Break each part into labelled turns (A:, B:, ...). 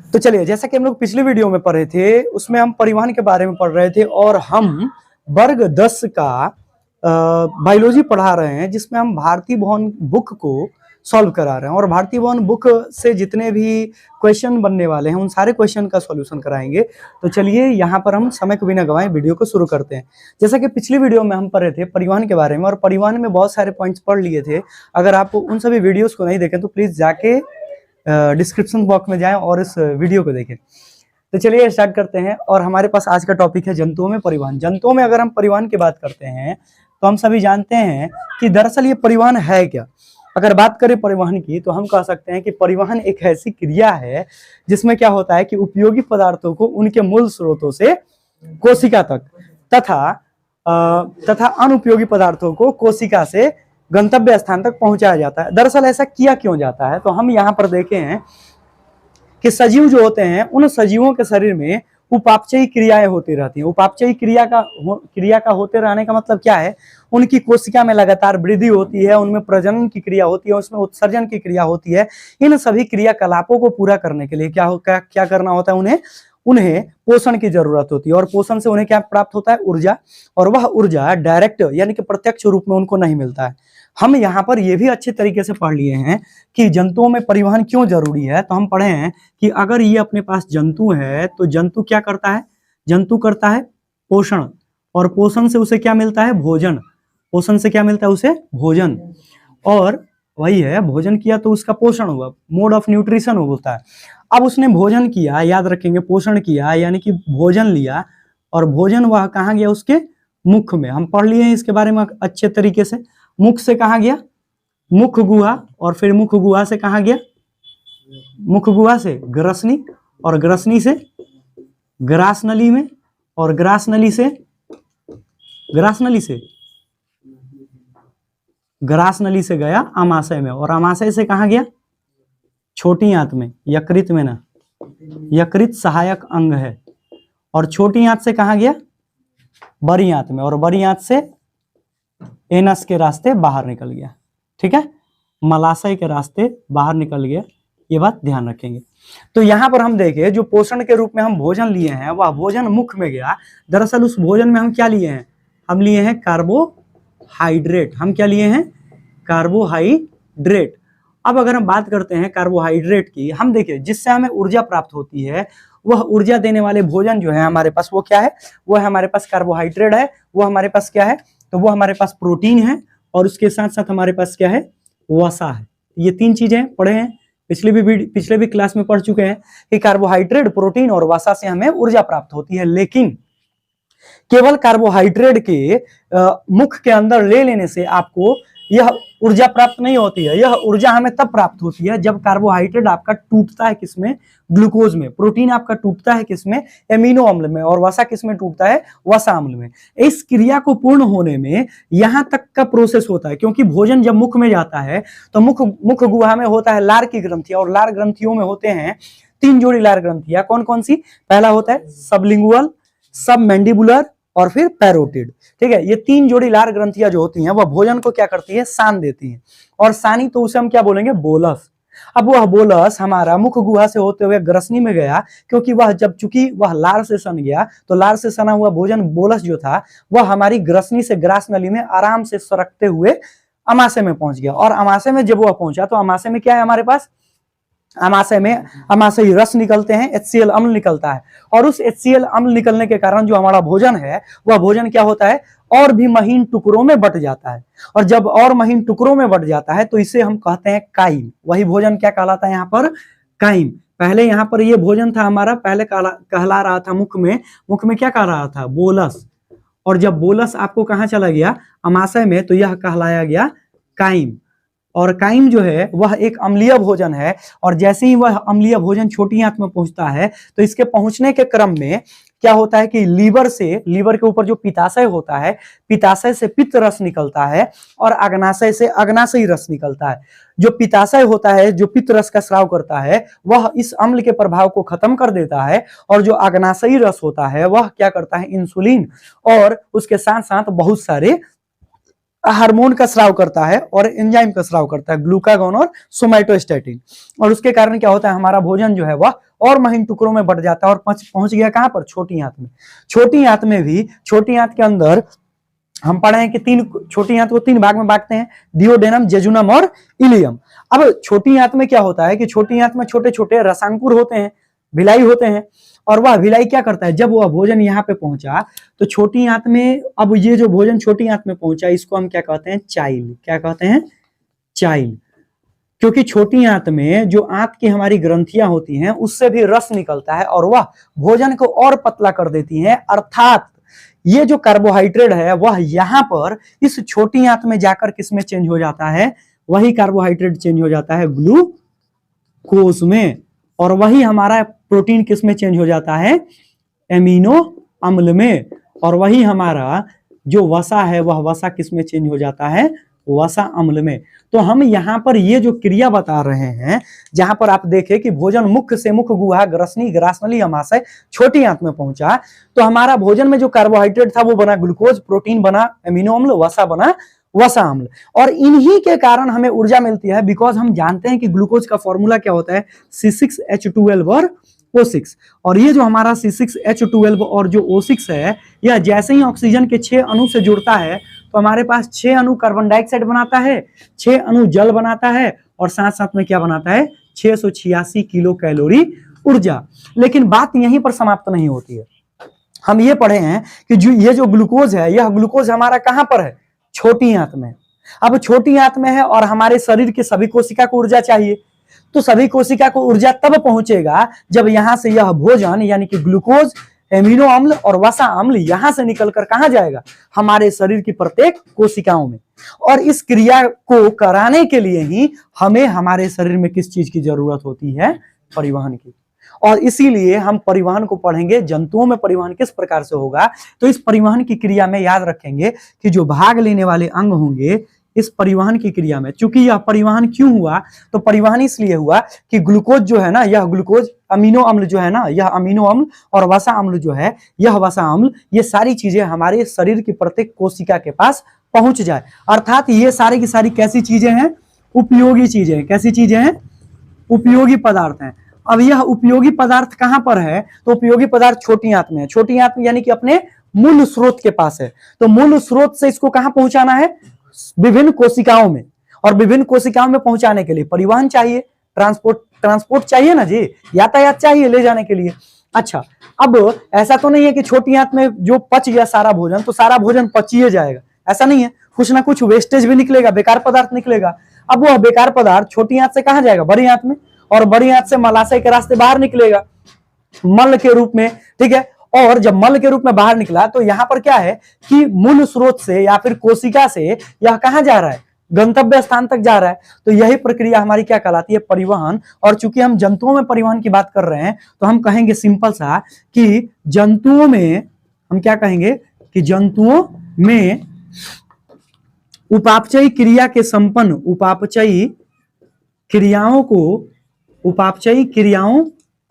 A: तो चलिए, जैसा कि हम लोग पिछले वीडियो में पढ़े थे, उसमें हम परिवहन के बारे में पढ़ रहे थे और हम वर्ग 10 का बायोलॉजी पढ़ा रहे हैं, जिसमें हम भारतीय भवन बुक को सॉल्व करा रहे हैं। और भारतीय भवन बुक से जितने भी क्वेश्चन बनने वाले हैं उन सारे क्वेश्चन का सॉल्यूशन कराएंगे। तो चलिए, यहाँ पर हम समय को बिना गवाएं वीडियो को शुरू करते हैं। जैसा कि पिछली वीडियो में हम पढ़े थे परिवहन के बारे में, और परिवहन में बहुत सारे पॉइंट्स पढ़ लिए थे। अगर आप उन सभी वीडियोस को नहीं देखें तो प्लीज जाके डिस्क्रिप्शन बॉक्स में जाएं और इस वीडियो को देखें। तो चलिए स्टार्ट करते हैं। और हमारे पास आज का टॉपिक है जंतुओं में परिवहन। जंतुओं में अगर हम परिवहन की बात करते हैं तो हम सभी जानते हैं कि दरअसल ये परिवहन है क्या। अगर बात करें परिवहन की तो हम कह सकते हैं कि परिवहन एक ऐसी क्रिया है जिसमें क्या होता है कि उपयोगी पदार्थों को उनके मूल स्रोतों से कोशिका तक तथा अनुपयोगी पदार्थों को कोशिका से गंतव्य स्थान तक पहुंचाया जाता है। दरअसल ऐसा किया क्यों जाता है, तो हम यहाँ पर देखे हैं कि सजीव जो होते हैं उन सजीवों के शरीर में उपापचयी क्रियाएं होती रहती हैं। उपापचयी क्रिया का होते रहने का मतलब क्या है, उनकी कोशिका में लगातार वृद्धि होती है, उनमें प्रजनन की क्रिया होती है, उसमें उत्सर्जन की क्रिया होती है। इन सभी क्रियाकलापों को पूरा करने के लिए क्या करना होता है, उन्हें पोषण की जरूरत होती है। और पोषण से उन्हें क्या प्राप्त होता है, ऊर्जा। और वह ऊर्जा डायरेक्ट यानी कि प्रत्यक्ष रूप में उनको नहीं मिलता है। हम यहाँ पर यह भी अच्छे तरीके से पढ़ लिए हैं कि जंतुओं में परिवहन क्यों जरूरी है। तो हम पढ़े हैं कि अगर ये अपने पास जंतु है तो जंतु क्या करता है, जंतु करता है पोषण, और पोषण से उसे क्या मिलता है, भोजन। पोषण से क्या मिलता है उसे, भोजन। और वही है, भोजन किया तो उसका पोषण हुआ, मोड ऑफ न्यूट्रिशन होता है। अब उसने भोजन किया, याद रखेंगे, पोषण किया यानी कि भोजन लिया, और भोजन वह कहाँ गया, उसके मुख में। हम पढ़ लिए हैं इसके बारे में अच्छे तरीके से। मुख से कहाँ गया, मुख गुहा, और फिर मुख गुहा से कहाँ गया, मुख गुहा से ग्रसनी, और ग्रसनी से ग्रास नली में, और ग्रास नली से गया आमाशय में, और आमाशय से कहाँ गया, छोटी आंत में, यकृत में ना, यकृत सहायक अंग है। और छोटी आंत से कहाँ गया, बड़ी आंत में, और बड़ी आंत से एनस के रास्ते बाहर निकल गया। ठीक है, मलाशय के रास्ते बाहर निकल गया, ये बात ध्यान रखेंगे। तो यहाँ पर हम देखें, जो पोषण के रूप में हम भोजन लिए हैं वह भोजन मुख में गया। दरअसल उस भोजन में हम क्या लिए हैं, हम लिए हैं कार्बोहाइड्रेट। हम क्या लिए हैं, कार्बोहाइड्रेट। अब अगर हम बात करते हैं कार्बोहाइड्रेट की, हम देखिए जिससे हमें ऊर्जा प्राप्त होती है, वह ऊर्जा देने वाले भोजन जो है हमारे पास, वो क्या है, वो है हमारे पास कार्बोहाइड्रेट है। वो हमारे पास क्या है, तो वो हमारे पास प्रोटीन है, और उसके साथ साथ हमारे पास क्या है, वसा है। ये तीन चीजें पढ़े हैं, पिछले भी क्लास में पढ़ चुके हैं कि कार्बोहाइड्रेट, प्रोटीन और वसा से हमें ऊर्जा प्राप्त होती है। लेकिन केवल कार्बोहाइड्रेट के मुख के अंदर ले लेने से आपको यह ऊर्जा प्राप्त नहीं होती है। यह ऊर्जा हमें तब प्राप्त होती है जब कार्बोहाइड्रेट आपका टूटता है किसमें, ग्लूकोज में। प्रोटीन आपका टूटता है किसमें, एमिनो अम्ल में। और वसा किसमें टूटता है, वसा अम्ल में। इस क्रिया को पूर्ण होने में यहां तक का प्रोसेस होता है, क्योंकि भोजन जब मुख में जाता है तो मुख गुहा में होता है लार की ग्रंथियां, और लार ग्रंथियों में होते हैं 3 जोड़ी लार ग्रंथियां। कौन कौन सी, पहला होता है सबलिंगुअल, सब मैंडिबुलर, और फिर पैरोटिड। ठीक है, ये 3 जोड़ी लार ग्रंथियां जो होती हैं वह भोजन को क्या करती है, सान देती हैं। और सानी तो उसे हम क्या बोलेंगे, बोलस। अब वह बोलस हमारा मुख गुहा से होते हुए ग्रसनी में गया, क्योंकि वह चूंकि वह लार से सन गया, तो लार से सना हुआ भोजन बोलस जो था वह हमारी ग्रसनी से ग्रास नली में आराम से सरकते हुए अमाशय में पहुंच गया। और अमाशय में जब वह पहुंचा तो अमाशय में क्या है हमारे पास, अमाशयी रस निकलते हैं, HCl अम्ल निकलता है। और उस HCl अम्ल निकलने के कारण जो हमारा भोजन है वह भोजन क्या होता है, और भी महीन टुकड़ों में बट जाता है। और जब और महीन टुकड़ों में बट जाता है तो इसे हम कहते हैं काइम। वही भोजन क्या कहलाता है यहाँ पर, काइम। पहले यहाँ पर ये भोजन था हमारा, पहले कहला रहा था मुख में क्या कह रहा था, बोलस। और जब बोलस आपको कहाँ चला गया, अमाशय में, तो यह कहलाया गया काइम। और काइम जो है वह एक अम्लीय भोजन है। और जैसे ही वह अम्लीय भोजन छोटी आंत में पहुंचता है तो इसके पहुंचने के क्रम में क्या होता है कि लीवर के ऊपर जो पित्ताशय होता है, पित्ताशय से पित्त रस निकलता है, और अग्नाशय से अग्नाशयी रस निकलता है। जो पित्ताशय होता है, जो पित्त रस का स्राव करता है, वह इस अम्ल के प्रभाव को खत्म कर देता है। और जो अग्नाशयी रस होता है वह क्या करता है, इंसुलिन और उसके साथ साथ बहुत सारे हार्मोन का स्राव करता है और एंजाइम का स्राव करता है, ग्लूकागॉन और सोमैटोस्टैटिन। और उसके कारण क्या होता है, हमारा भोजन जो है वह और महीन टुकड़ों में बढ़ जाता है और पहुंच गया कहां पर, छोटी आंत में। छोटी आंत में भी, छोटी आंत के अंदर हम पढ़े हैं कि छोटी आंत को 3 भाग में बांटते हैं, डियोडेनम, जेजुनम और इलियम। अब छोटी आंत में क्या होता है कि छोटी आंत में छोटे छोटे रसांकुर होते हैं, भिलाई होते हैं, और वह भिलाई क्या करता है, जब वह भोजन यहाँ पे पहुंचा तो छोटी आंत में, अब ये जो भोजन छोटी आंत में पहुंचा इसको हम क्या कहते हैं, चाइल। क्या कहते हैं, चाइल। क्योंकि छोटी आंत में जो आंत की हमारी ग्रंथियां होती हैं उससे भी रस निकलता है और वह भोजन को और पतला कर देती हैं, अर्थात ये जो कार्बोहाइड्रेट है वह यहाँ पर इस छोटी आंत में जाकर किसमें चेंज हो जाता है, वही कार्बोहाइड्रेट चेंज हो जाता है ग्लूकोज में, और वही हमारा प्रोटीन किसमें चेंज हो जाता है, एमिनो अम्ल में, और वही हमारा जो वसा है वह वसा किसमें चेंज हो जाता है, वसा अम्ल में। तो हम यहाँ पर ये जो क्रिया बता रहे हैं, जहां पर आप देखें कि भोजन मुख्य से मुख्य गुहा, ग्रसनी, ग्रासनली, अमाशय, छोटी आंत में पहुंचा, तो हमारा भोजन में जो कार्बोहाइड्रेट था वो बना ग्लूकोज, प्रोटीन बना एमिनो अम्ल, वसा बना वसा अम्ल, और इन्हीं के कारण हमें ऊर्जा मिलती है। बिकॉज हम जानते हैं कि ग्लूकोज का फॉर्मूला क्या होता है, C6H12 और O6, और ये जो हमारा C6H12 और जो O6 है, यह जैसे ही ऑक्सीजन के 6 अणु से जुड़ता है तो हमारे पास 6 अणु कार्बन डाइऑक्साइड बनाता है, 6 अणु जल बनाता है, और साथ साथ में क्या बनाता है, 686 किलो कैलोरी ऊर्जा। लेकिन बात यहीं पर समाप्त नहीं होती है। हम ये पढ़े हैं कि ये जो ग्लूकोज है, यह ग्लूकोज हमारा कहां पर है, छोटी आंत में। अब छोटी आंत में है और हमारे शरीर के सभी कोशिका को ऊर्जा चाहिए, तो सभी कोशिका को ऊर्जा तब पहुंचेगा जब यहां से यह भोजन यानी कि ग्लूकोज, एमिनो अम्ल और वसा अम्ल यहां से निकलकर कहां जाएगा, हमारे शरीर की प्रत्येक कोशिकाओं में। और इस क्रिया को कराने के लिए ही हमें हमारे शरीर में किस चीज की जरूरत होती है, परिवहन की। और इसीलिए हम परिवहन को पढ़ेंगे, जंतुओं में परिवहन किस प्रकार से होगा। तो इस परिवहन की क्रिया में याद रखेंगे कि जो भाग लेने वाले अंग होंगे इस परिवहन की क्रिया में, चूंकि यह परिवहन क्यों हुआ, तो परिवहन इसलिए हुआ कि ग्लूकोज जो है ना, यह ग्लूकोज, अमीनो अम्ल जो है ना, यह अमीनो अम्ल, और वसा अम्ल जो है यह वसा अम्ल, ये सारी चीजें हमारे शरीर की प्रत्येक कोशिका के पास पहुंच जाए। अर्थात ये सारी की सारी कैसी चीजें हैं, उपयोगी चीजें। कैसी चीजें हैं, उपयोगी पदार्थ हैं। अब यह उपयोगी पदार्थ कहां पर है, तो उपयोगी पदार्थ छोटी आंत में है। छोटी आंत में यानी कि अपने मूल स्रोत के पास है, तो मूल स्रोत से इसको कहां पहुंचाना है, विभिन्न कोशिकाओं में। और विभिन्न कोशिकाओं में पहुंचाने के लिए परिवहन चाहिए, ट्रांसपोर्ट चाहिए ना जी, यातायात चाहिए ले जाने के लिए। अच्छा, अब ऐसा तो नहीं है कि छोटी आंत में जो पच गया सारा भोजन तो सारा भोजन पचिए जाएगा, ऐसा नहीं है। कुछ ना कुछ वेस्टेज भी निकलेगा, बेकार पदार्थ निकलेगा। अब वह बेकार पदार्थ छोटी आंत से कहां जाएगा, बड़ी आंत में, और बड़ी आंत से मलाशय के रास्ते बाहर निकलेगा मल के रूप में, ठीक है। और जब मल के रूप में बाहर निकला तो यहां पर क्या है कि मूल स्रोत से या फिर कोशिका से यह कहां जा रहा है, गंतव्य स्थान तक जा रहा है। तो यही प्रक्रिया हमारी क्या कहलाती है, परिवहन। और चूंकि हम जंतुओं में परिवहन की बात कर रहे हैं तो हम कहेंगे सिंपल सा कि जंतुओं में, हम क्या कहेंगे कि जंतुओं में उपापचयी क्रिया के संपन्न, उपापचयी क्रियाओं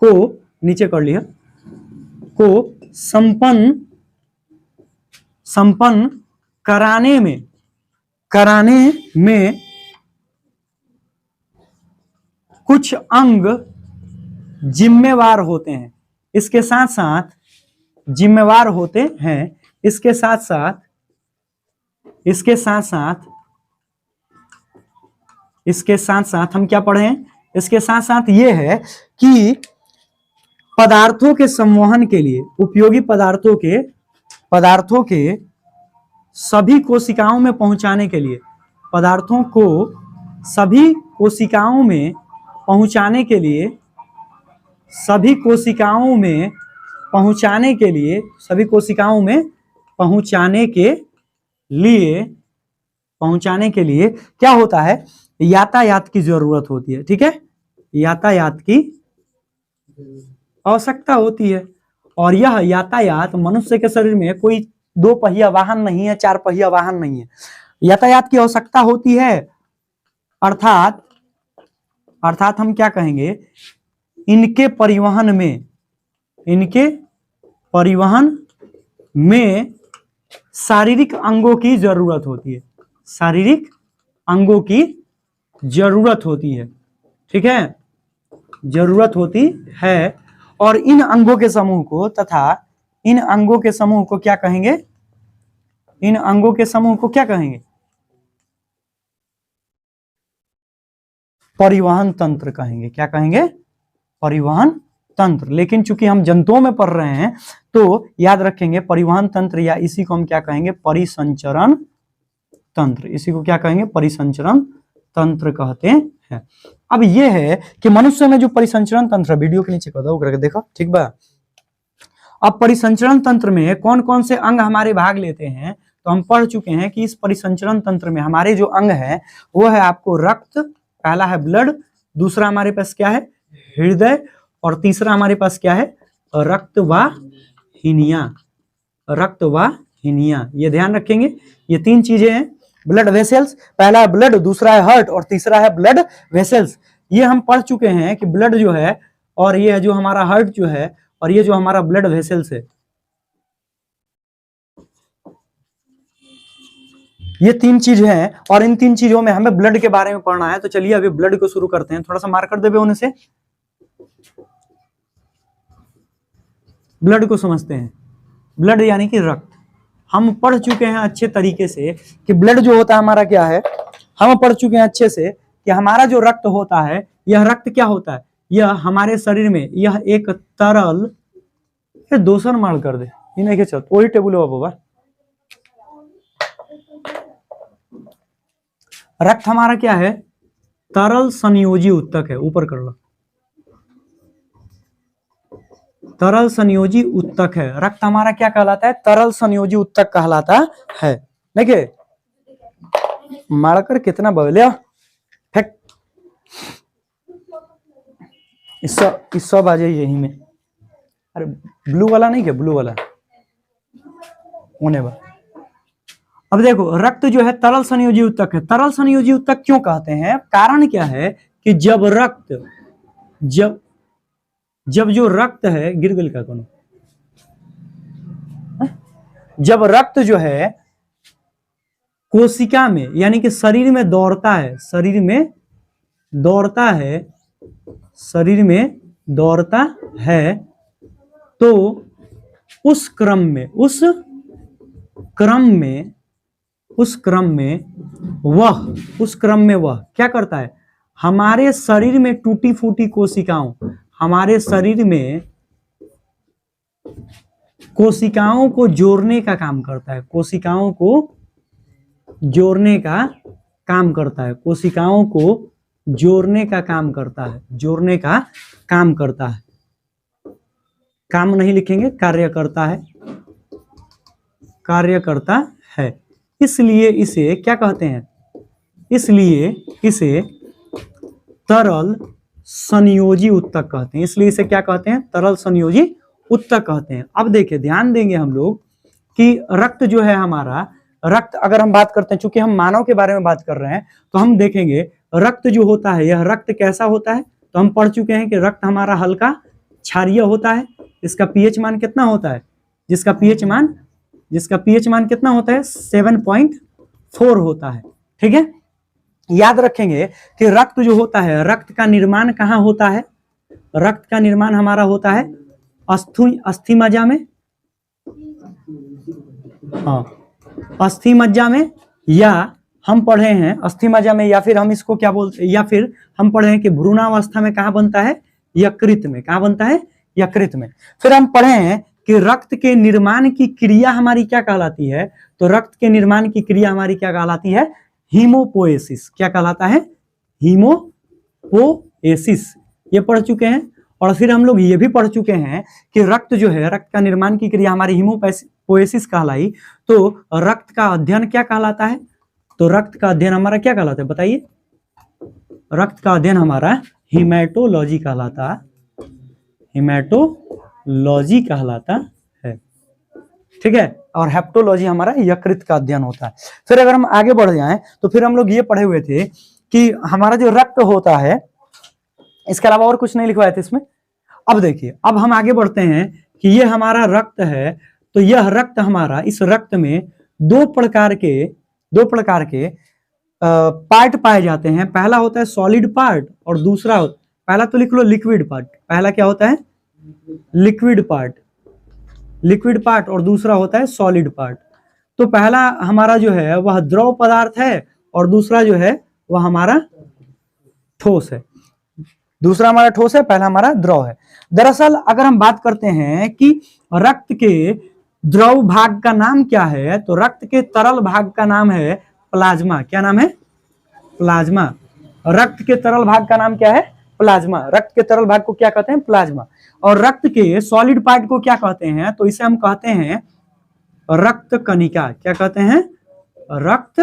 A: को नीचे कर लिया, को संपन्न कराने में कुछ अंग जिम्मेवार होते हैं। इसके साथ साथ जिम्मेवार होते हैं, इसके साथ साथ हम क्या पढ़े हैं, इसके साथ साथ ये है कि पदार्थों के संवहन के लिए, उपयोगी पदार्थों के सभी कोशिकाओं में पहुंचाने के लिए, पदार्थों को सभी कोशिकाओं में पहुंचाने के लिए, सभी कोशिकाओं में पहुंचाने के लिए क्या होता है, यातायात की जरूरत होती है, ठीक है। यातायात की आवश्यकता होती है। और यह यातायात मनुष्य के शरीर में कोई 2 पहिया वाहन नहीं है, 4 पहिया वाहन नहीं है, यातायात की आवश्यकता होती है। अर्थात हम क्या कहेंगे, इनके परिवहन में शारीरिक अंगों की जरूरत होती है, शारीरिक अंगों की जरूरत होती है, ठीक है, जरूरत होती है। और इन अंगों के समूह को तथा इन अंगों के समूह को क्या कहेंगे? इन अंगों के समूह को क्या कहेंगे? परिवहन तंत्र कहेंगे। क्या कहेंगे? परिवहन तंत्र। लेकिन चूंकि हम जंतुओं में पढ़ रहे हैं तो याद रखेंगे परिवहन तंत्र, या इसी को हम क्या कहेंगे? परिसंचरण तंत्र। इसी को क्या कहेंगे? परिसंचरण तंत्र कहते हैं। अब यह है कि मनुष्य में जो परिसंचरण तंत्र, वीडियो के नीचे कर करके देखो, ठीक बा। अब परिसंचरण तंत्र में कौन कौन से अंग हमारे भाग लेते हैं, तो हम पढ़ चुके हैं कि इस परिसंचरण तंत्र में हमारे जो अंग है वो है आपको रक्त, पहला है ब्लड, दूसरा हमारे पास क्या है? हृदय, और तीसरा हमारे पास क्या है? रक्तवाहिनियां। रक्तवाहिनियां, ये ध्यान रखेंगे। ये तीन चीजें हैं, ब्लड वेसल्स, पहला है ब्लड, दूसरा है हार्ट, और तीसरा है ब्लड वेसल्स। ये हम पढ़ चुके हैं कि ब्लड जो है, और ये जो हमारा हार्ट जो है, और ये जो हमारा ब्लड वेसल्स है, ये तीन चीज है। और इन तीन चीजों में हमें ब्लड के बारे में पढ़ना है। तो चलिए अभी ब्लड को शुरू करते हैं। थोड़ा सा मार्कर देवे होने से ब्लड को समझते हैं। ब्लड यानी कि रक्त। हम पढ़ चुके हैं अच्छे तरीके से कि ब्लड जो होता है हमारा क्या है। हम पढ़ चुके हैं अच्छे से कि हमारा जो रक्त होता है, यह रक्त क्या होता है? यह हमारे शरीर में यह एक तरल, दोसर मार कर दे इन्हें चल वही टेबुल हो बाबा। रक्त हमारा क्या है? तरल संयोजी उत्तक है। ऊपर कर लो, तरल संयोजी उत्तक है। रक्त हमारा क्या कहलाता है? तरल संयोजी उत्तक कहलाता है। देखिए मारकर कितना बदले फेंक, इस सब आ जाए यही में। अरे ब्लू वाला नहीं क्या? ब्लू वाला होने बा। अब देखो रक्त जो है तरल संयोजी उत्तक है। तरल संयोजी उत्तक क्यों कहते हैं? कारण क्या है कि जब रक्त, जब जो रक्त है गिर गिल का कौन, जब रक्त जो है कोशिका में यानी कि शरीर में दौड़ता है, शरीर में दौड़ता है, शरीर में दौड़ता है, तो उस क्रम में वह क्या करता है? हमारे शरीर में टूटी फूटी कोशिकाओं, हमारे शरीर में कोशिकाओं को जोड़ने का काम करता है। कोशिकाओं को जोड़ने का काम करता है। कोशिकाओं को जोड़ने का काम करता है। जोड़ने का काम करता है। काम नहीं लिखेंगे, कार्य करता है। कार्य करता है। इसलिए इसे क्या कहते हैं? इसलिए इसे तरल संयोजी उत्तक कहते हैं। इसलिए इसे क्या कहते हैं? तरल संयोजी उत्तक कहते हैं। अब देखिए ध्यान देंगे हम लोग कि रक्त जो है हमारा, रक्त अगर हम बात करते हैं, चूंकि हम मानव के बारे में बात कर रहे हैं, तो हम देखेंगे रक्त जो होता है, यह रक्त कैसा होता है। तो हम पढ़ चुके हैं कि रक्त हमारा हल्का क्षारीय होता है। इसका पीएच मान कितना होता है? जिसका पीएच मान कितना होता है? 7.4 होता है। ठीक है, याद रखेंगे कि रक्त जो होता है, रक्त का निर्माण कहाँ होता है? रक्त का निर्माण हमारा होता है अस्थि मज्जा में। हाँ, अस्थि मज्जा में, या हम पढ़े हैं अस्थि मज्जा में, या फिर हम इसको क्या बोलते हैं, या फिर हम पढ़े हैं कि भ्रूणावस्था में कहाँ बनता है? यकृत में। कहाँ बनता है? यकृत में। फिर हम पढ़े हैं कि रक्त के निर्माण की क्रिया हमारी क्या कहलाती है? तो रक्त के निर्माण की क्रिया हमारी क्या कहलाती है? हीमोपोएसिस। क्या कहलाता है? हीमोपोएसिस। ये पढ़ चुके हैं। और फिर हम लोग ये भी पढ़ चुके हैं कि रक्त जो है, रक्त का निर्माण की क्रिया हमारी हीमोपोएसिस कहलाई। तो रक्त का अध्ययन क्या कहलाता है? तो रक्त का अध्ययन हमारा क्या कहलाता है? बताइए। रक्त का अध्ययन हमारा हीमेटोलॉजी कहलाता है। हीमेटोलॉजी कहलाता है। ठीक है, और हेप्टोलॉजी हमारा यकृत का अध्ययन होता है। फिर अगर हम आगे बढ़ जाएं तो फिर हम लोग ये पढ़े हुए थे कि हमारा जो रक्त होता है, इसके अलावा और कुछ नहीं लिखवाए थे इसमें। अब देखिए, अब हम आगे बढ़ते हैं कि ये हमारा रक्त है। तो यह रक्त हमारा, इस रक्त में दो प्रकार के दो प्रकार के पार्ट पाए जाते हैं। पहला होता है सॉलिड पार्ट और दूसरा पहला तो लिख लो लिक्विड पार्ट। पहला क्या होता है? लिक्विड पार्ट, लिक्विड पार्ट, और दूसरा होता है सॉलिड पार्ट। तो पहला हमारा जो है वह द्रव पदार्थ है और दूसरा जो है वह हमारा ठोस है। दूसरा हमारा ठोस है, पहला हमारा द्रव है। दरअसल अगर हम बात करते हैं कि रक्त के द्रव भाग का नाम क्या है, तो रक्त के तरल भाग का नाम है प्लाज्मा। क्या नाम है? प्लाज्मा। रक्त के तरल भाग का नाम क्या है? प्लाज्मा। रक्त के तरल भाग को क्या कहते हैं? प्लाज्मा। और रक्त के सॉलिड पार्ट को क्या कहते हैं? तो इसे हम कहते हैं रक्त कणिका। क्या कहते हैं? रक्त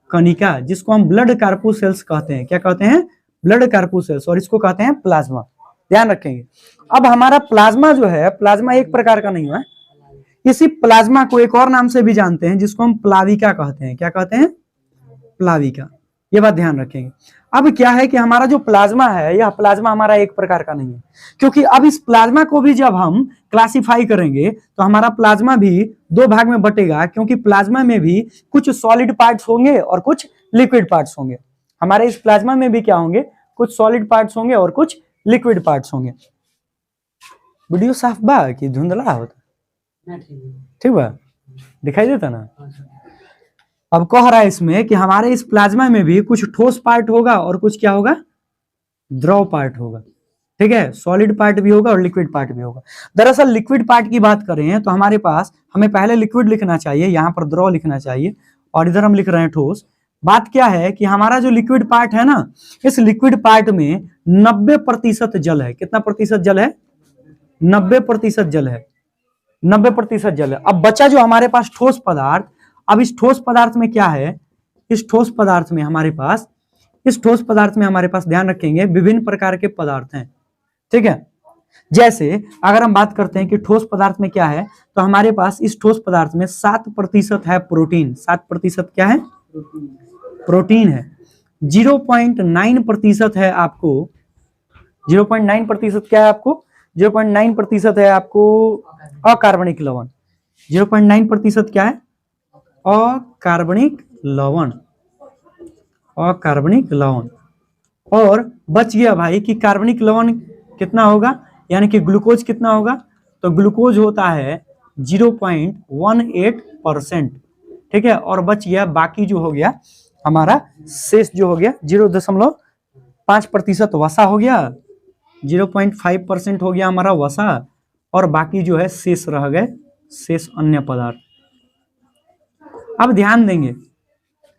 A: कणिका, जिसको हम ब्लड कार्पुसेल्स कहते हैं। क्या कहते हैं? ब्लड कार्पुसेल्स, और इसको कहते हैं प्लाज्मा। ध्यान रखेंगे। अब हमारा प्लाज्मा जो है, प्लाज्मा एक प्रकार का नहीं है, इसी प्लाज्मा को एक और नाम से भी जानते हैं जिसको हम प्लाविका कहते हैं। क्या कहते हैं? प्लाविका। ये बात ध्यान रखेंगे। अब क्या है कि हमारा जो प्लाज्मा है, यह प्लाज्मा हमारा एक प्रकार का नहीं है, क्योंकि अब इस प्लाज्मा को भी जब हम क्लासिफाई करेंगे तो हमारा प्लाज्मा भी दो भाग में बटेगा, क्योंकि प्लाज्मा में भी कुछ सॉलिड पार्ट्स होंगे और कुछ लिक्विड पार्ट्स होंगे। हमारे इस प्लाज्मा में भी क्या होंगे? कुछ सॉलिड पार्ट्स होंगे और कुछ लिक्विड पार्ट्स होंगे। वीडियो साफ बा कि धुंधला होता? ठीक बा, दिखाई देता ना? अब कह रहा है इसमें कि हमारे इस प्लाज्मा में भी कुछ ठोस पार्ट होगा और कुछ क्या होगा? द्रव पार्ट होगा। ठीक है, सॉलिड पार्ट भी होगा और लिक्विड पार्ट भी होगा। दरअसल लिक्विड पार्ट की बात करें तो हमारे पास, हमें पहले लिक्विड लिखना चाहिए, यहाँ पर द्रव लिखना चाहिए, और इधर हम लिख रहे हैं ठोस। बात क्या है कि हमारा जो लिक्विड पार्ट है ना, इस लिक्विड पार्ट में 90% जल है। कितना प्रतिशत जल है? 90% जल है। 90% जल है। अब बचा जो हमारे पास ठोस पदार्थ, अब इस ठोस पदार्थ में क्या है? इस ठोस पदार्थ में हमारे पास, इस ठोस पदार्थ में हमारे पास, ध्यान रखेंगे, विभिन्न प्रकार के पदार्थ हैं। ठीक है, जैसे अगर हम बात करते हैं कि ठोस पदार्थ में क्या है, तो हमारे पास इस ठोस पदार्थ में 7% है प्रोटीन। 7% क्या है? प्रोटीन है। 0.9% है आपको, 0.9% क्या है आपको? 0.9% है आपको अकार्बनिक लवण। 0.9% क्या है? अकार्बनिक लवण। अकार्बनिक लवण। और बच गया भाई कि कार्बनिक लवण कितना होगा, यानी कि ग्लूकोज कितना होगा? तो ग्लूकोज होता है 0.18%। ठीक है, और बच गया बाकी जो हो गया हमारा शेष जो हो गया 0.5% वसा हो गया, 0.5% हो गया हमारा वसा, और बाकी जो है शेष रह गए, शेष अन्य पदार्थ। अब ध्यान देंगे,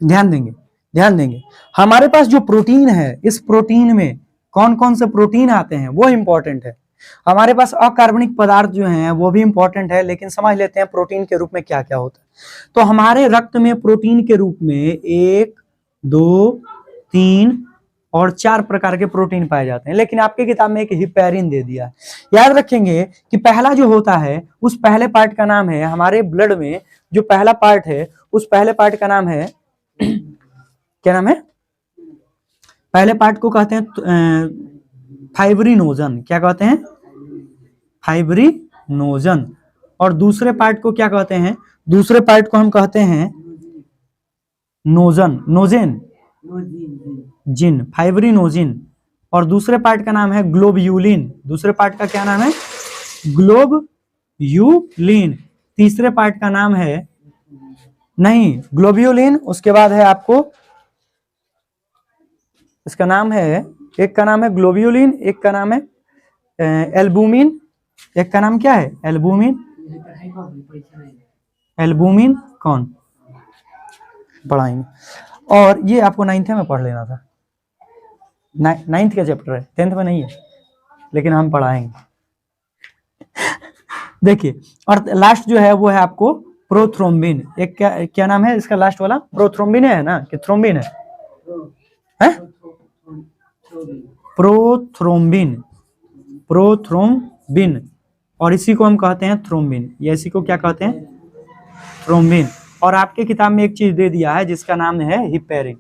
A: ध्यान देंगे, ध्यान देंगे, हमारे पास जो प्रोटीन है, इस प्रोटीन में कौन कौन से प्रोटीन आते हैं वो इंपॉर्टेंट है। हमारे पास अकार्बनिक पदार्थ जो हैं वो भी इंपॉर्टेंट है, लेकिन समझ लेते हैं प्रोटीन के रूप में क्या क्या होता है। तो हमारे रक्त में प्रोटीन के रूप में 1, 2, 3 और 4 प्रकार के प्रोटीन पाए जाते हैं, लेकिन आपके किताब में एक हिपैरिन दे दिया है। याद रखेंगे कि पहला जो होता है, उस पहले पार्ट का नाम है, हमारे ब्लड में जो पहला पार्ट है, उस पहले पार्ट का नाम है क्या नाम है? पहले पार्ट को कहते हैं फाइब्रिनोजन। क्या कहते हैं? फाइब्रिनोजन। और दूसरे पार्ट को क्या कहते हैं? दूसरे पार्ट को हम कहते हैं नोजन, नोजेन, जिन, फाइब्रिनोजिन। और दूसरे पार्ट का नाम है ग्लोब्यूलिन। दूसरे पार्ट का क्या नाम है? ग्लोब्यूलिन। तीसरे पार्ट का नाम है, नहीं, ग्लोब्यूलिन, उसके बाद है आपको, इसका नाम है, एक का नाम है ग्लोब्यूलिन, एक का नाम है एल्बुमिन, एक का नाम क्या है? एल्बुमिन। एल्बुमिन कौन पढ़ाएंगे? और ये आपको 9th में पढ़ लेना था। 9th का चैप्टर है, 10th में नहीं है, लेकिन हम पढ़ाएंगे। देखिए, और लास्ट जो है वो है आपको प्रोथ्रोम्बिन। एक क्या नाम है इसका लास्ट वाला? प्रोथ्रोम्बिन है ना, कि थ्रोम्बिन है? प्रोथ्रोम्बिन, प्रोथ्रोम्बिन, और इसी को हम कहते हैं थ्रोम्बिन। या इसी को क्या कहते हैं? थ्रोम्बिन। और आपके किताब में एक चीज दे दिया है जिसका नाम है हिपैरिन।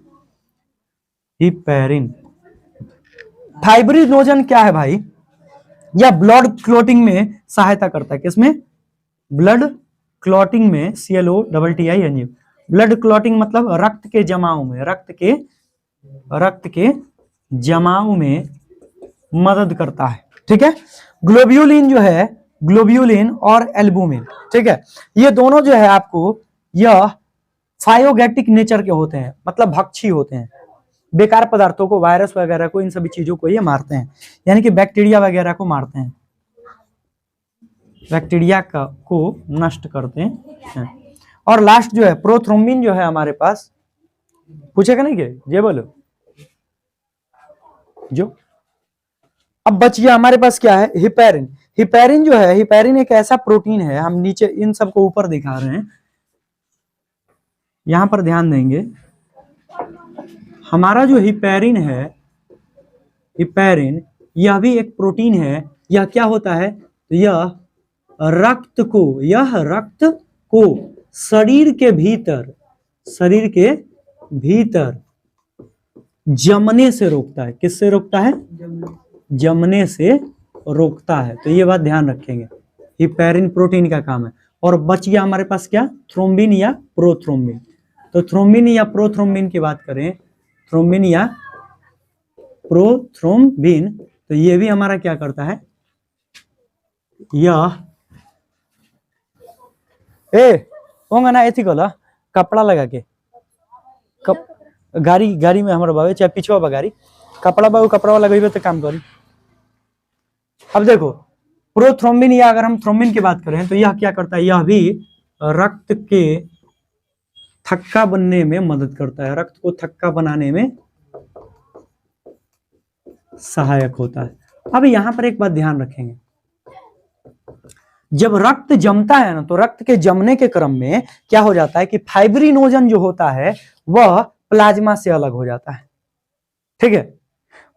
A: हिपैरिन। फाइब्रिनोजन क्या है भाई? या ब्लड क्लॉटिंग में सहायता करता है। किसमें? ब्लड क्लॉटिंग में, CLOTTING। ब्लड क्लॉटिंग मतलब रक्त के जमाव में, रक्त के जमाव में मदद करता है। ठीक है, ग्लोब्यूलिन जो है, ग्लोब्यूलिन और एल्बुमिन, ठीक है, ये दोनों जो है आपको यह फायोगेटिक नेचर के होते हैं, मतलब भक्षी होते हैं, बेकार पदार्थों को, वायरस वगैरह को, इन सभी चीजों को ये मारते हैं, यानी कि बैक्टीरिया वगैरह को मारते हैं, बैक्टीरिया को नष्ट करते हैं। और लास्ट जो है प्रोथ्रोम्बिन जो है हमारे पास, पूछेगा नहीं कि ये बोलो जो। अब बचिए हमारे पास क्या है, हिपेरिन। हिपेरिन जो है, हिपेरिन एक ऐसा प्रोटीन है, हम नीचे इन सबको ऊपर दिखा रहे हैं, यहां पर ध्यान देंगे। हमारा जो हिपेरिन है, हिपेरिन यह भी एक प्रोटीन है। यह क्या होता है, यह रक्त को शरीर के भीतर जमने से रोकता है। किससे रोकता है, जमने से रोकता है। तो ये बात ध्यान रखेंगे, हिपेरिन प्रोटीन का काम है। और बच गया हमारे पास क्या, थ्रोम्बिन या प्रोथ्रोम्बिन। तो थ्रोम्बिन या प्रोथ्रोम्बिन की बात करें, थ्रोम्बिन या प्रोथ्रोम्बिन, तो ये भी हमारा क्या करता है, यह होगा ना एथिकल कपड़ा लगा के गाड़ी में हमारे बाबे चाहे पिछवा बा गाड़ी कपड़ा बाबू कपड़ा लगे तो काम करी। अब देखो प्रोथ्रोम्बिन या अगर हम थ्रोम्बिन की बात करें तो यह क्या करता है, यह भी रक्त के थक्का बनने में मदद करता है, रक्त को थक्का बनाने में सहायक होता है। अब यहां पर एक बात ध्यान रखेंगे, जब रक्त जमता है ना, तो रक्त के जमने के क्रम में क्या हो जाता है कि फाइब्रिनोजन जो होता है वह प्लाज्मा से अलग हो जाता है। ठीक है,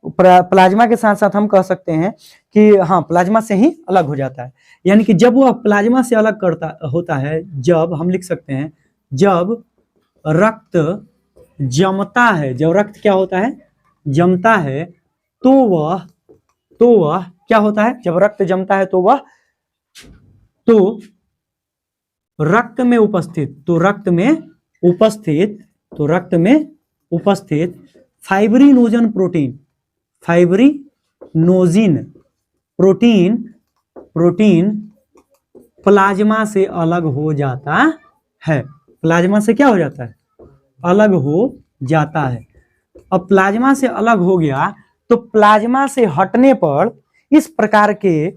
A: प्लाज्मा के साथ साथ हम कह सकते हैं कि हाँ प्लाज्मा से ही अलग हो जाता है, यानी कि जब वह प्लाज्मा से अलग होता है, जब हम लिख सकते हैं जब रक्त जमता है, जब रक्त क्या होता है, जमता है, तो वह क्या होता है, जब रक्त जमता है तो वह रक्त में उपस्थित फाइब्रिनोजन प्रोटीन प्लाज्मा से अलग हो जाता है। प्लाज्मा से क्या हो जाता है, अलग हो जाता है। अब प्लाज्मा से अलग हो गया तो प्लाज्मा से हटने पर इस प्रकार के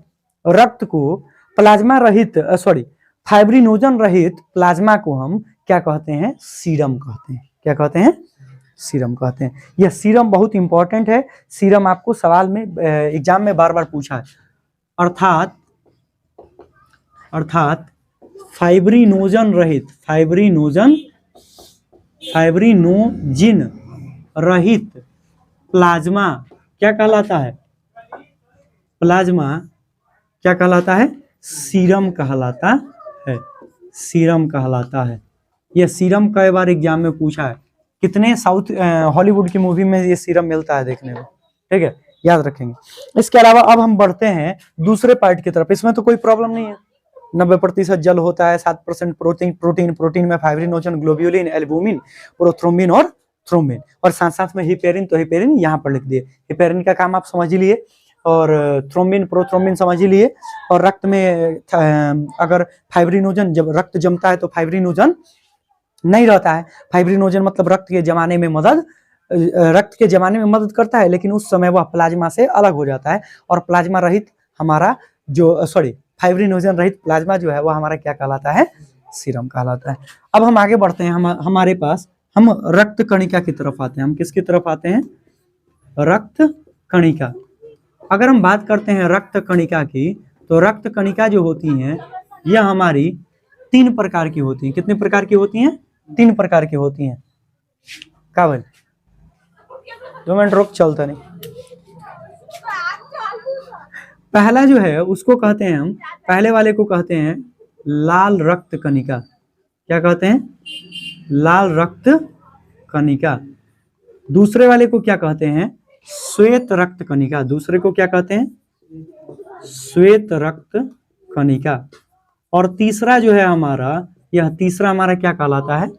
A: रक्त को प्लाज्मा रहित फाइब्रिनोजन रहित प्लाज्मा को हम क्या कहते हैं, सीरम कहते हैं। क्या कहते हैं, सीरम कहते हैं। यह सीरम बहुत इंपॉर्टेंट है, सीरम आपको सवाल में एग्जाम में बार बार पूछा है। अर्थात फाइब्रिनोजन रहित प्लाज्मा क्या कहलाता है, प्लाज्मा क्या कहलाता है, सीरम कहलाता है, सीरम कहलाता है। यह सीरम कई बार एग्जाम में पूछा है, कितने साउथ हॉलीवुड की मूवी में ये सीरम मिलता है देखने को। ठीक है, याद रखेंगे। इसके अलावा अब हम बढ़ते हैं दूसरे पार्ट की तरफ। इसमें तो कोई प्रॉब्लम नहीं है, 90% जल होता है, 7% प्रोटीन में फाइब्रिनोजन, ग्लोब्यूलिन, एल्बुमिन, प्रोथ्रोम्बिन और थ्रोम्बिन, और साथ साथ में हिपेरिन। तो हिपेरिन यहाँ पर लिख दिए, हिपेरिन का काम आप समझ लिए, और थ्रोम्बिन प्रोथ्रोम्बिन समझ ही लिए। और रक्त में अगर फाइब्रिनोजन, जब रक्त जमता है तो फाइब्रिनोजन नहीं रहता है। फाइब्रिनोजन मतलब रक्त के जमाने में मदद करता है, लेकिन उस समय वह प्लाज्मा से अलग हो जाता है। और प्लाज्मा रहित हमारा जो फाइब्रिनोजन रहित प्लाज्मा जो है वह हमारा क्या कहलाता है, सीरम कहलाता है। अब हम आगे बढ़ते हैं, हमारे पास हम रक्त कणिका की तरफ आते हैं। हम किसकी तरफ आते हैं, रक्त कणिका। अगर हम बात करते हैं रक्त कणिका की, तो रक्त कणिका जो होती हैं यह हमारी 3 प्रकार की होती हैं। कितने प्रकार की होती हैं, 3 प्रकार की होती हैं। क्या बोल, 2 मिनट रुक, चलता नहीं। पहला जो है उसको कहते हैं हम, पहले वाले को कहते हैं लाल रक्त कणिका। क्या कहते हैं, लाल रक्त कणिका। दूसरे वाले को क्या कहते हैं, श्वेत रक्त कणिका। दूसरे को क्या कहते हैं, श्वेत रक्त कणिका। और तीसरा जो है हमारा, यह तीसरा हमारा क्या कहलाता है,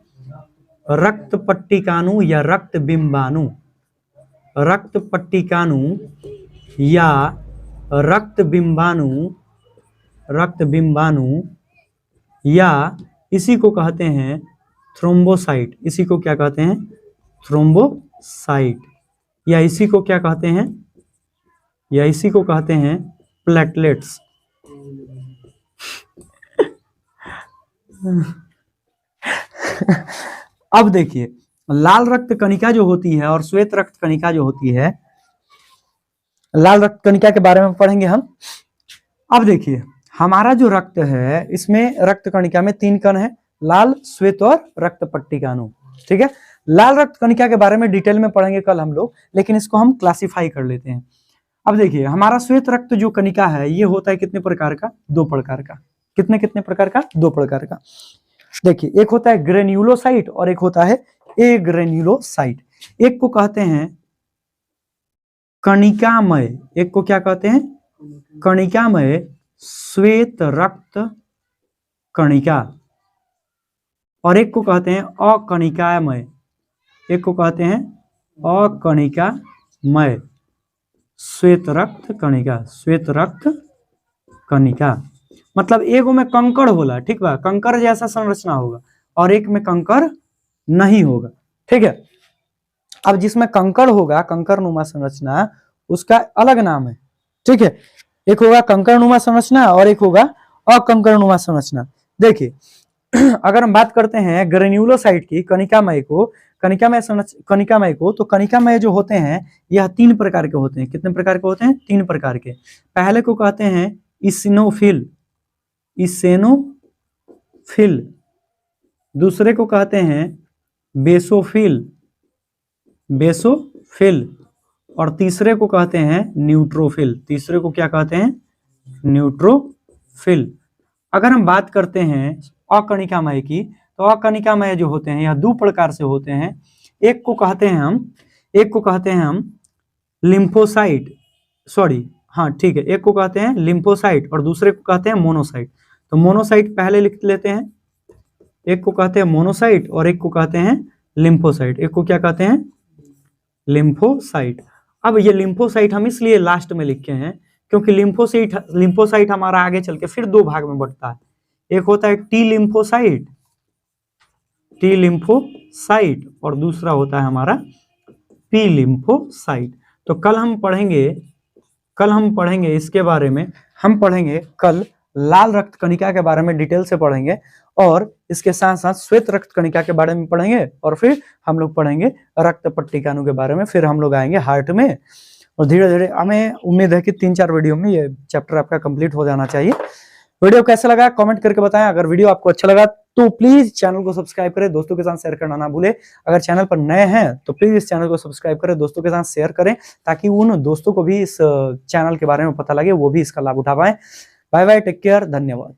A: रक्त पट्टिकाणु या रक्त बिंबाणु, रक्त पट्टिकाणु या रक्त बिंबाणु, रक्त बिंबाणु या इसी को कहते हैं थ्रोम्बोसाइट। इसी को क्या कहते हैं? थ्रोम्बोसाइट। या इसी को क्या कहते हैं? या इसी को कहते हैं प्लेटलेट्स। अब देखिए, लाल रक्त कणिका जो होती है और श्वेत रक्त कणिका जो होती है, लाल रक्त कणिका के बारे में पढ़ेंगे हम। अब देखिए, हमारा जो रक्त है इसमें रक्त कणिका में 3 कण है, लाल, श्वेत और रक्त पट्टिकाणु। ठीक है, लाल रक्त कणिका के बारे में डिटेल में पढ़ेंगे कल हम लोग, लेकिन इसको हम क्लासिफाई कर लेते हैं। अब देखिए, हमारा श्वेत रक्त जो कणिका है ये होता है कितने प्रकार का? 2 प्रकार का। कितने प्रकार का? 2 प्रकार का। देखिए, एक होता है ग्रेन्युलोसाइट और एक होता है एग्रेन्युलोसाइट। एक को कहते हैं कणिकामय, एक को क्या कहते हैं? कणिकामय श्वेत रक्त कणिका, और एक को कहते हैं अकणिकामय, एक को कहते हैं अकणिकामय श्वेत रक्त कणिका, श्वेत रक्त कणिका। मतलब एगो में कंकड़ होला, ठीक बा, कंकड़ जैसा संरचना होगा, और एक में कंकड़ नहीं होगा। ठीक है, अब जिसमें कंकड़ होगा, कंकड़ नुमा संरचना, उसका अलग नाम है। ठीक है, एक होगा कंकड़ नुमा संरचना और एक होगा अकंकड़ नुमा संरचना। देखिए, अगर हम बात करते हैं ग्रेन्युलोसाइट की, कणिकामय को, कणिकामय को, तो कणिकामय जो होते हैं यह 3 प्रकार के होते हैं। कितने प्रकार के होते हैं? 3 प्रकार के। पहले को कहते हैं इसिनोफिल, इसेनोफिल। दूसरे को कहते हैं बेसोफिल, बेसोफिल। और तीसरे को कहते हैं न्यूट्रोफिल। तीसरे को क्या कहते हैं? न्यूट्रोफिल। अगर हम बात करते हैं अकणिकामय की, तो अकणिकामय जो होते हैं यह 2 प्रकार से होते हैं। एक को कहते हैं हम लिम्फोसाइट, सॉरी, हाँ ठीक है, एक को कहते हैं लिम्फोसाइट और दूसरे को कहते हैं मोनोसाइट। तो मोनोसाइट पहले लिख लेते हैं, एक को कहते हैं मोनोसाइट और एक को कहते हैं लिम्फोसाइट। एक को क्या कहते हैं? लिम्फोसाइट। अब ये लिम्फोसाइट हम इसलिए लास्ट में लिखे हैं क्योंकि लिम्फोसाइट हमारा आगे चल के फिर 2 भाग में बढ़ता है। एक होता है टी लिम्फोसाइट और दूसरा होता है हमारा पी लिम्फोसाइट। तो कल हम पढ़ेंगे इसके बारे में। हम पढ़ेंगे कल लाल रक्त कणिका के बारे में डिटेल से पढ़ेंगे, और इसके साथ साथ श्वेत रक्त कणिका के बारे में पढ़ेंगे, और फिर हम लोग पढ़ेंगे रक्त पट्टिकाणु के बारे में। फिर हम लोग आएंगे हार्ट में, और धीरे धीरे हमें उम्मीद है कि 3-4 वीडियो में ये चैप्टर आपका कंप्लीट हो जाना चाहिए। वीडियो कैसा लगा कमेंट करके बताएं। अगर वीडियो आपको अच्छा लगा तो प्लीज चैनल को सब्सक्राइब करें, दोस्तों के साथ शेयर करना ना भूले। अगर चैनल पर नए हैं तो प्लीज इस चैनल को सब्सक्राइब करें, दोस्तों के साथ शेयर करें, ताकि उन दोस्तों को भी इस चैनल के बारे में पता लगे, वो भी इसका लाभ उठा पाए। बाय बाय, टेक केयर, धन्यवाद।